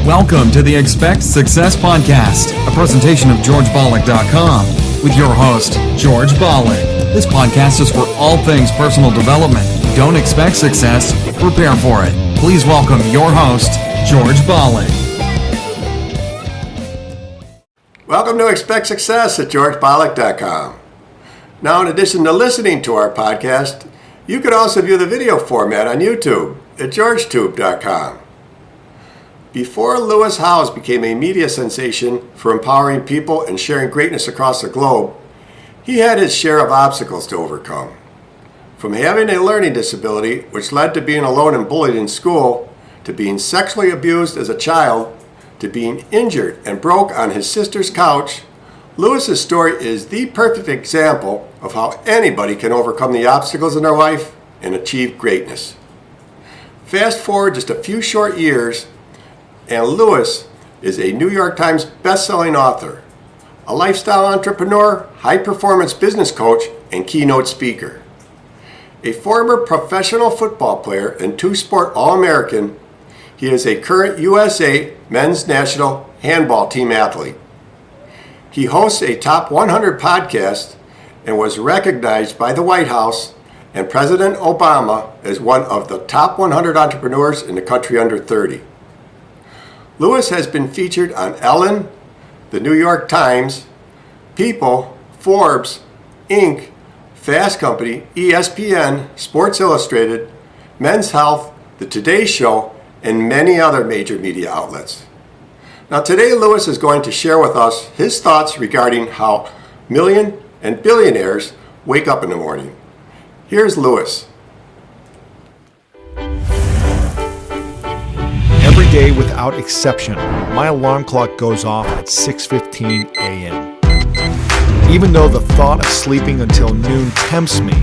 Welcome to the Expect Success Podcast, a presentation of GeorgeBollick.com with your host, George Bollick. This podcast is for all things personal development. Don't expect success, prepare for it. Please welcome your host, George Bollick. Welcome to Expect Success at GeorgeBollick.com. Now, in addition to listening to our podcast, you can also view the video format on YouTube at GeorgeTube.com. Before Lewis Howes became a media sensation for empowering people and sharing greatness across the globe, he had his share of obstacles to overcome. From having a learning disability, which led to being alone and bullied in school, to being sexually abused as a child, to being injured and broke on his sister's couch, Lewis's story is the perfect example of how anybody can overcome the obstacles in their life and achieve greatness. Fast forward just a few short years, and Lewis is a New York Times bestselling author, a lifestyle entrepreneur, high-performance business coach, and keynote speaker. A former professional football player and two-sport All-American, he is a current USA men's national handball team athlete. He hosts a top 100 podcast and was recognized by the White House and President Obama as one of the top 100 entrepreneurs in the country under 30. Lewis has been featured on Ellen, the New York Times, People, Forbes, Inc., Fast Company, ESPN, Sports Illustrated, Men's Health, The Today Show, and many other major media outlets. Now today Lewis is going to share with us his thoughts regarding how million and billionaires wake up in the morning. Here's Lewis. Every day without exception, my alarm clock goes off at 6:15 a.m. Even though the thought of sleeping until noon tempts me,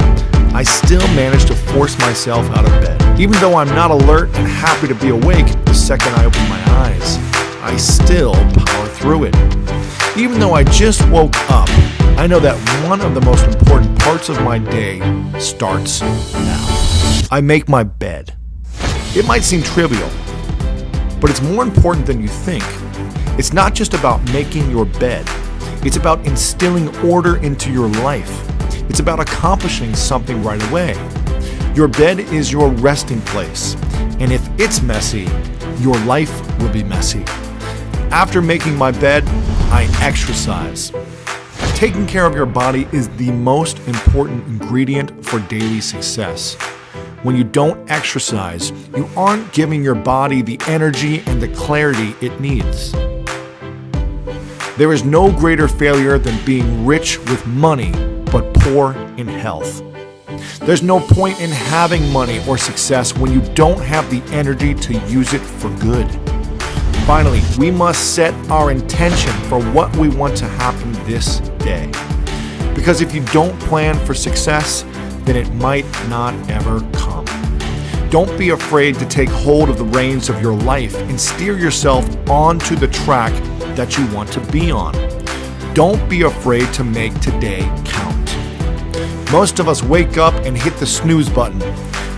I still manage to force myself out of bed. Even though I'm not alert and happy to be awake the second I open my eyes, I still power through it. Even though I just woke up, I know that one of the most important parts of my day starts now. I make my bed. It might seem trivial, but it's more important than you think. It's not just about making your bed. It's about instilling order into your life. It's about accomplishing something right away. Your bed is your resting place, and if it's messy, your life will be messy. After making my bed, I exercise. Taking care of your body is the most important ingredient for daily success. When you don't exercise, you aren't giving your body the energy and the clarity it needs. There is no greater failure than being rich with money, but poor in health. There's no point in having money or success when you don't have the energy to use it for good. Finally, we must set our intention for what we want to happen this day. Because if you don't plan for success, then it might not ever come. Don't be afraid to take hold of the reins of your life and steer yourself onto the track that you want to be on. Don't be afraid to make today count. Most of us wake up and hit the snooze button.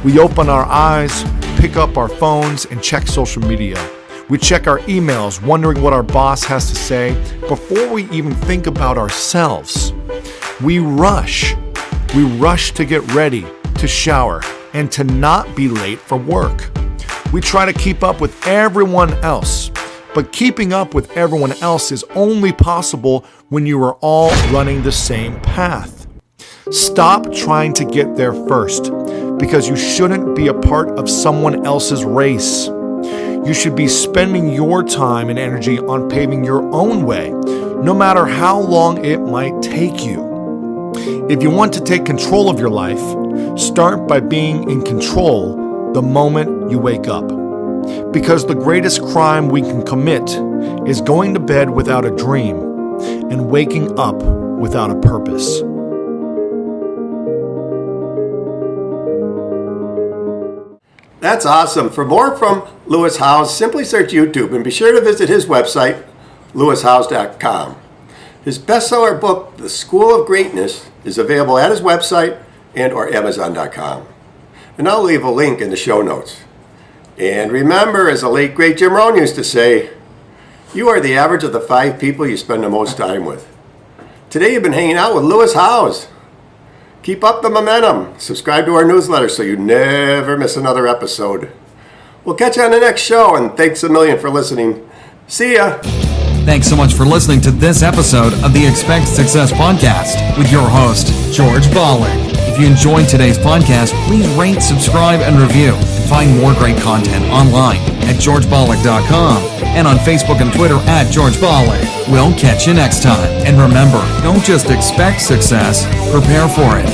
We open our eyes, pick up our phones, and check social media. We check our emails, wondering what our boss has to say before we even think about ourselves. We rush. We rush to get ready, to shower, and to not be late for work. We try to keep up with everyone else, but keeping up with everyone else is only possible when you are all running the same path. Stop trying to get there first, because you shouldn't be a part of someone else's race. You should be spending your time and energy on paving your own way, no matter how long it might take you. If you want to take control of your life, start by being in control the moment you wake up. Because the greatest crime we can commit is going to bed without a dream and waking up without a purpose. That's awesome. For more from Lewis Howes, simply search YouTube and be sure to visit his website, lewishowes.com. His bestseller book, The School of Greatness, is available at his website and or Amazon.com. And I'll leave a link in the show notes. And remember, as the late great Jim Rohn used to say, You are the average of the 5 people you spend the most time with. Today you've been hanging out with Lewis Howes. Keep up the momentum. Subscribe to our newsletter so you never miss another episode. We'll catch you on the next show, and thanks a million for listening. See ya. Thanks so much for listening to this episode of the Expect Success Podcast with your host, George Bollick. If you enjoyed today's podcast, please rate, subscribe, and review. And find more great content online at georgebollick.com and on Facebook and Twitter at George Bollick. We'll catch you next time. And remember, don't just expect success, prepare for it.